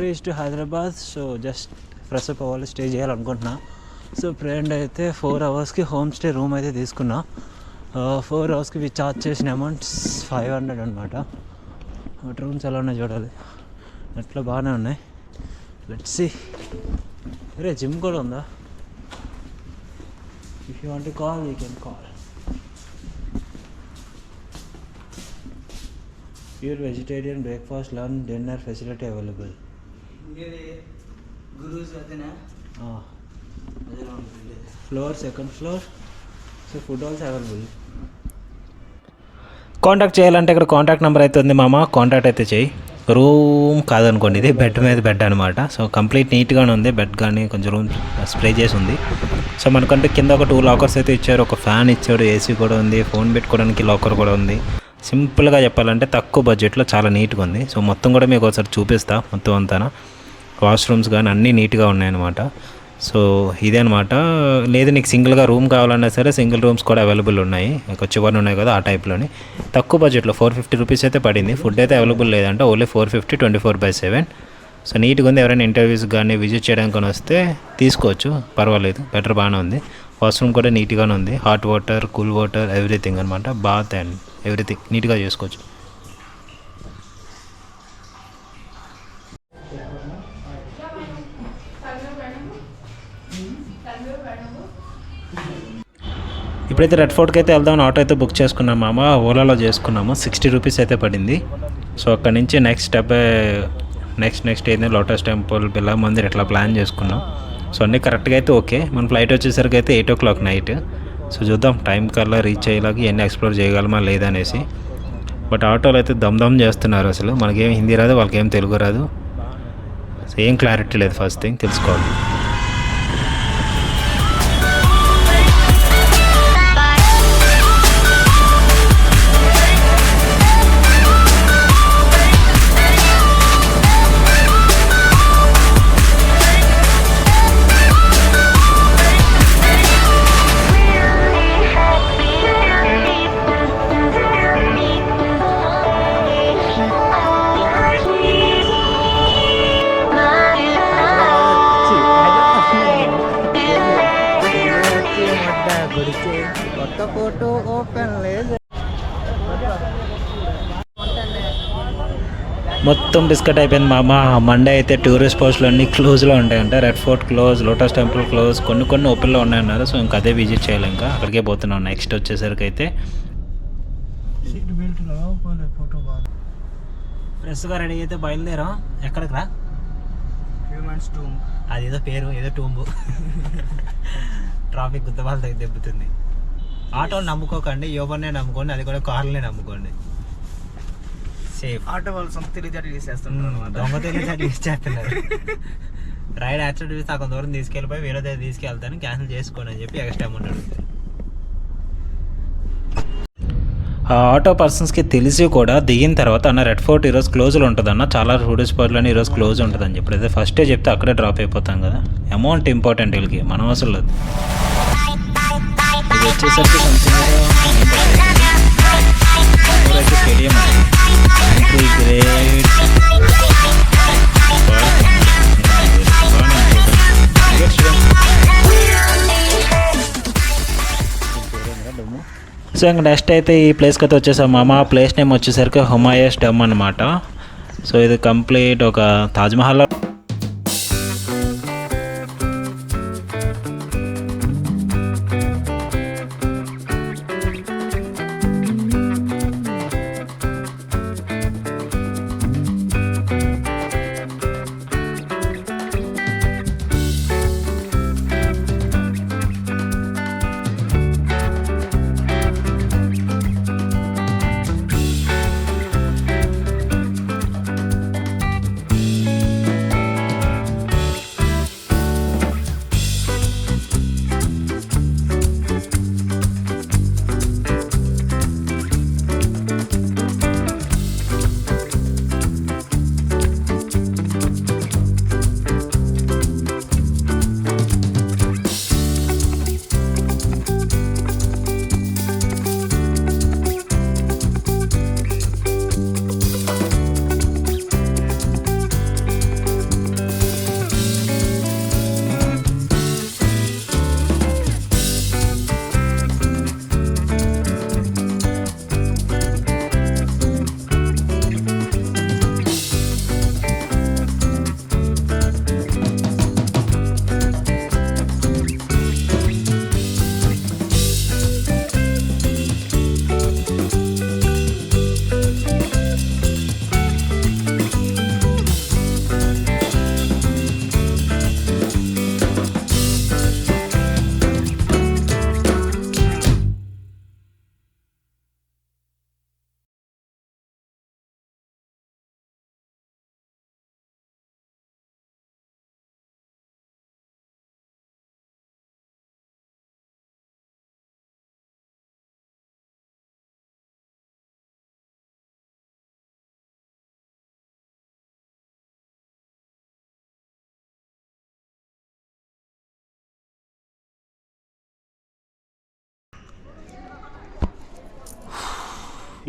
Reach to Hyderabad. So just fresh up అవ్వాలి, stay చేయాలనుకుంటున్నా. So friend అయితే 4 అవర్స్కి హోమ్ స్టే రూమ్ అయితే తీసుకున్నా. 4 అవర్స్కి ఛార్జ్ చేసిన అమౌంట్ 500 అనమాట. బట్ రూమ్స్ ఎలా ఉన్నాయి చూడాలి. అట్లా బాగానే ఉన్నాయి. Let's see. అరే జిమ్ కూడా ఉందా? If you want to call you can call. Pure vegetarian breakfast, lunch, dinner facility available. Floor, second floor. So food also available. Contact చేయాలంటే ఇక్కడ కాంటాక్ట్ నెంబర్ అయితే ఉంది మామ, కాంటాక్ట్ అయితే చేయి. రూమ్ కాదనుకోండి, ఇది బెడ్ మీద బెడ్ అనమాట. సో కంప్లీట్ నీట్గానే ఉంది. బెడ్ కానీ కొంచెం రూమ్ స్ప్రే చేసి ఉంది. సో మనకంటే కింద ఒక 2 లాకర్స్ అయితే ఇచ్చారు, ఒక ఫ్యాన్ ఇచ్చాడు, ఏసీ కూడా ఉంది, ఫోన్ పెట్టుకోవడానికి లాకర్ కూడా ఉంది. సింపుల్గా చెప్పాలంటే తక్కువ బడ్జెట్లో చాలా నీట్గా ఉంది. సో మొత్తం కూడా మీకు ఒకసారి చూపిస్తా. మొత్తం అంతా వాష్రూమ్స్ కానీ అన్నీ నీట్గా ఉన్నాయన్నమాట. సో ఇదే అనమాట. లేదు నీకు సింగిల్గా రూమ్ కావాలన్నా సరే సింగిల్ రూమ్స్ కూడా అవైలబుల్ ఉన్నాయి. చివరి ఉన్నాయి కదా ఆ టైప్లోని. తక్కువ బడ్జెట్లో 450 రూపీస్ అయితే పడింది. ఫుడ్ అయితే అవైలబుల్ లేదంటే ఓన్లీ 450 24/7. సో నీట్గా ఉంది. ఎవరైనా ఇంటర్వ్యూస్ కానీ విజిట్ చేయడానికి కానీ వస్తే తీసుకోవచ్చు, పర్వాలేదు, బెటర్ బాగానే ఉంది. వాష్రూమ్ కూడా నీట్గానే ఉంది. Hot water, cool water, everything అనమాట. బాత్ అండ్ ఎవ్రీథింగ్ నీట్గా చేసుకోవచ్చు. ఇప్పుడైతే రెడ్ ఫోర్ట్కి అయితే వెళ్దామని ఆటో అయితే బుక్ చేసుకున్నాం మామ. ఓలాలో చేసుకున్నాము. 60 రూపీస్ అయితే పడింది. సో అక్కడ నుంచి నెక్స్ట్ స్టెప్ నెక్స్ట్ ఏంది లోటస్ టెంపుల్, బిర్లా మందిర్ ఇట్లా ప్లాన్ చేసుకున్నాం. సో అన్నీ కరెక్ట్గా అయితే ఓకే. మన ఫ్లైట్ వచ్చేసరికి అయితే 8 o'clock నైట్. సో చూద్దాం టైం కల్లా రీచ్ అయ్యేలాగా ఇవన్నీ ఎక్స్ప్లోర్ చేయగలమా లేదనేసి. బట్ ఆటోలో అయితే దమ్ చేస్తున్నారు. అసలు మనకేం హిందీ రాదు, వాళ్ళకేం తెలుగు రాదు. సో ఏం క్లారిటీ లేదు. ఫస్ట్ థింగ్ తెలుసుకోవాలి. ఫోటో ఓపెన్ లేదు. మొత్తం బిస్కెట్ అయిపోయింది మామ. మండే అయితే టూరిస్ట్ పోస్టులు అన్నీ క్లోజ్లో ఉంటాయంట. Red fort close, lotus temple close, కొన్ని ఓపెన్లో ఉన్నాయన్నారు. సో ఇంకా అదే విజిట్ చేయాలి. ఇంకా అక్కడికే పోతున్నాం. నెక్స్ట్ వచ్చేసరికి అయితే ఫ్రెష్గా రెడీ అయితే బయలుదేరాం. ఎక్కడికి రా? Humans tomb. అదేదో పేరు, ఏదో టూంబు. ట్రాఫిక్ గుద్దబాలు దెబ్బతుంది. ఆటోని నమ్ముకోకండి, యోబర్నే నమ్ముకోండి, అది కూడా కార్లనే నమ్ముకోండి. సేఫ్. ఆటో వాళ్ళు సొంత తెలివితేటలు చేస్తున్నారు, దొంగ తెలివితేటలు చేస్తున్నారు. రైడ్ యాక్చువల్ సగం దూరం తీసుకెళ్ళిపోయి వేరే దగ్గర తీసుకెళ్తాను, క్యాన్సిల్ చేసుకోండి అని చెప్పి ఎక్స్ట్రా అమౌంట్ అడుగుతారు. ఆ ఆటో పర్సన్స్కి తెలిసి కూడా దిగిన తర్వాత అన్న రెడ్ ఫోర్ట్ ఈరోజు క్లోజ్లో ఉంటుందన్న, చాలా టూరిస్ట్ స్పాట్లని ఈరోజు క్లోజ్ ఉంటుందని చెప్పి అయితే ఫస్టే చెప్తే అక్కడే డ్రాప్ అయిపోతాం కదా. అమౌంట్ ఇంపార్టెంట్ వీళ్ళకి, మనం అసలు లేదు. ఇది వచ్చేసరికి స్టేడియం గ్రేట్ సో ఇంకా నెక్స్ట్ అయితే ఈ ప్లేస్కి అయితే వచ్చేసాం మామ. ప్లేస్ నేమ్ వచ్చేసరికి హుమాయూస్ డమ్ అనమాట. సో ఇది కంప్లీట్ ఒక తాజ్మహల్.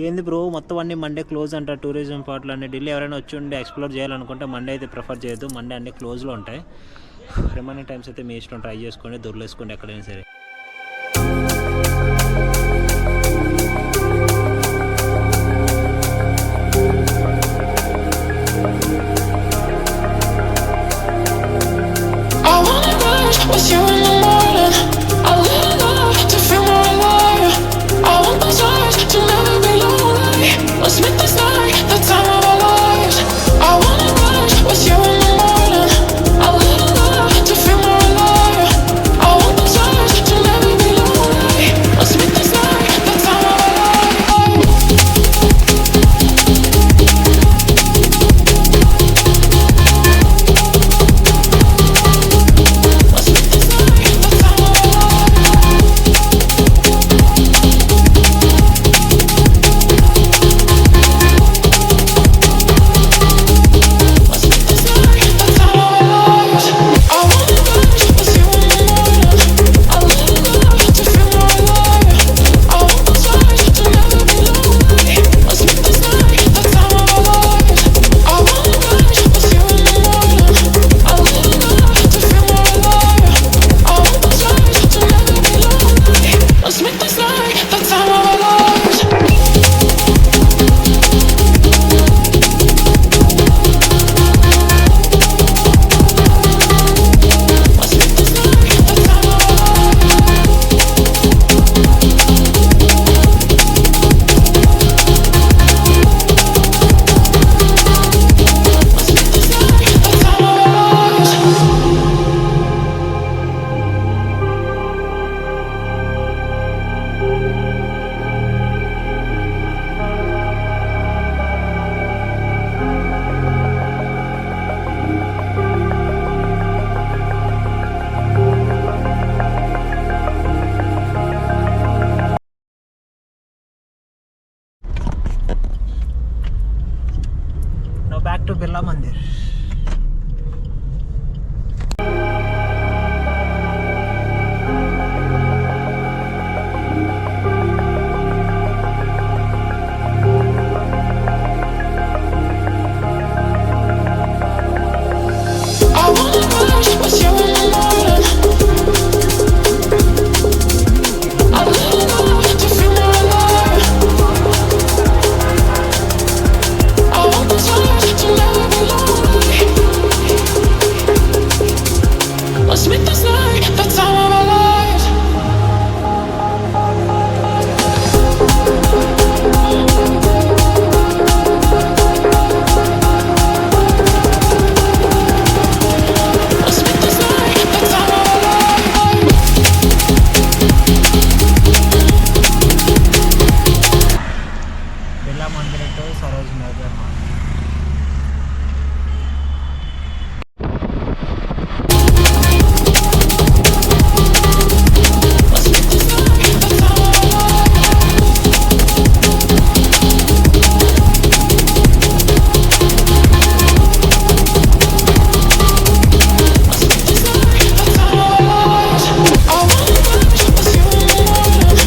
ఏంది బ్రో మొత్తం అన్ని మండే క్లోజ్ అంట టూరిజం స్పాట్లు అన్ని. ఢిల్లీ ఎవరైనా వచ్చి ఉండి ఎక్స్ప్లోర్ చేయాలనుకుంటే మండే అయితే ప్రిఫర్ చేయొద్దు, మండే అన్ని క్లోజ్లో ఉంటాయి. రిమైనింగ్ టైమ్స్ అయితే మీ ఇష్టం, ట్రై చేసుకోండి, దొర్లేసుకోండి ఎక్కడైనా సరే. With you in the morning, I live love to feel more alive. I want those eyes to never be lonely. Let's make this night the time of our lives. I wanna rise with you in the morning. I live love to feel more alive. I want those eyes to never be lonely. Let's make this night the time of our lives. Now back to Birla Mandir. I wanna rise with you in the morning. I live love to feel more alive. I want those eyes to never be lonely. Let's make this night the time of our lives. Let's make this night the time of our lives. Birla Mandir to Saroj Nagar. Let's make this night the time of our lives. Let's make this night the time of our lives. I wanna rise with you in the morning.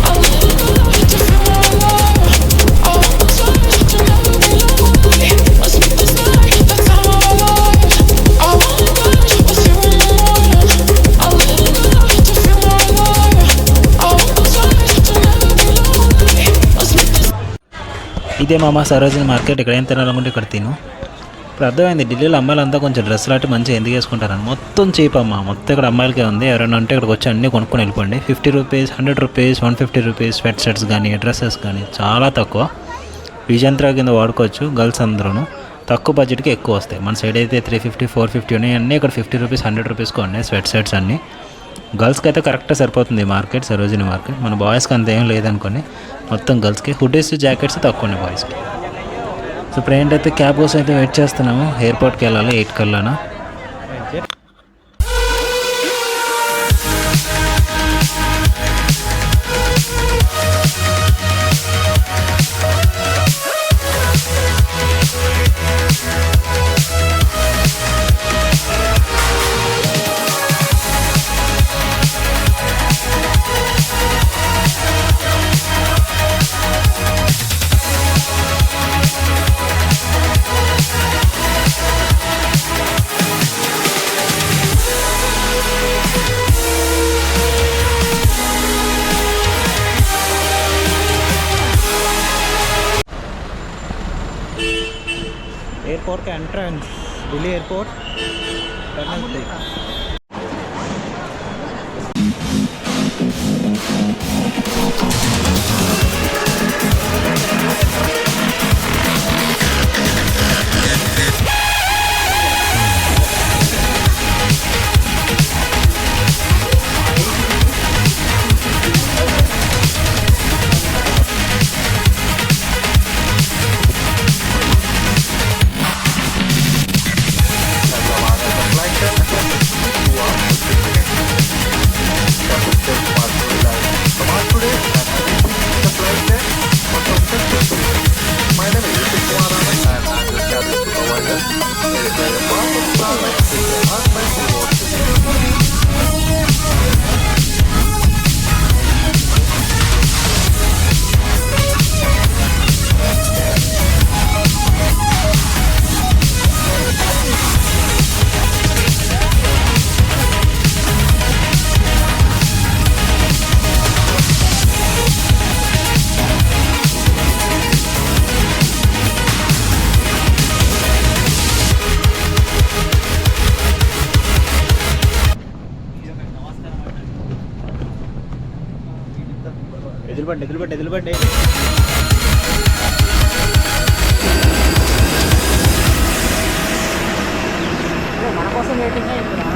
I live love to feel more alive. I want those eyes to never be lonely. Let's make this night the time of our lives. I wanna rise with you in the morning. I live love to feel more alive. I want those eyes to never be lonely. Let's make this. ఇదే మామ Sarojini market. ఇక్కడ ఏం తినాలనుకుంటే ఇక్కడ తిను. ఇప్పుడు అర్థమైంది ఢిల్లీలో అమ్మాయిలంతా కొంచెం డ్రెస్ లాంటి మంచిగా ఎందుకు వేసుకుంటారని. మొత్తం చీప్ అమ్మ, మొత్తం ఇక్కడ అమ్మాయిలకే ఉంది. ఎవరైనా ఉంటే ఇక్కడికి వచ్చి అన్నీ కొనుక్కొని వెళ్ళిపోండి. 50 rupees, 100 rupees, 150 rupees sweat shirts కానీ డ్రెస్సెస్ కానీ చాలా తక్కువ. విజయంత్రా కింద వాడుకోవచ్చు గర్ల్స్ అందరూ. తక్కువ బడ్జెట్కి ఎక్కువ వస్తాయి. మన సైడ్ అయితే 350, 450 ఉన్నాయి. అన్నీ ఇక్కడ 50 రూపీస్, 100 రూపీస్కి ఉన్నాయి స్వెట్ షర్ట్స్ అన్నీ. గర్ల్స్కి అయితే కరెక్ట్గా సరిపోతుంది ఈ మార్కెట్, సరోజిని మార్కెట్. మన బాయ్స్కి అంత ఏం లేదనుకోని, మొత్తం గర్ల్స్కి. హుడీస్, జాకెట్స్ తక్కువ ఉన్నాయి బాయ్స్కి. సో ఇప్పుడు ఏంటైతే క్యాబ్ కోసం అయితే వెయిట్ చేస్తున్నాము. ఎయిర్పోర్ట్కి వెళ్ళాలి 8 కల్లానా. एयरपोर्ट का एंट्रेंस दिल्ली एयरपोर्ट टर्मिनल 3। ఎదురుబండి మన కోసం వెయిటింగ్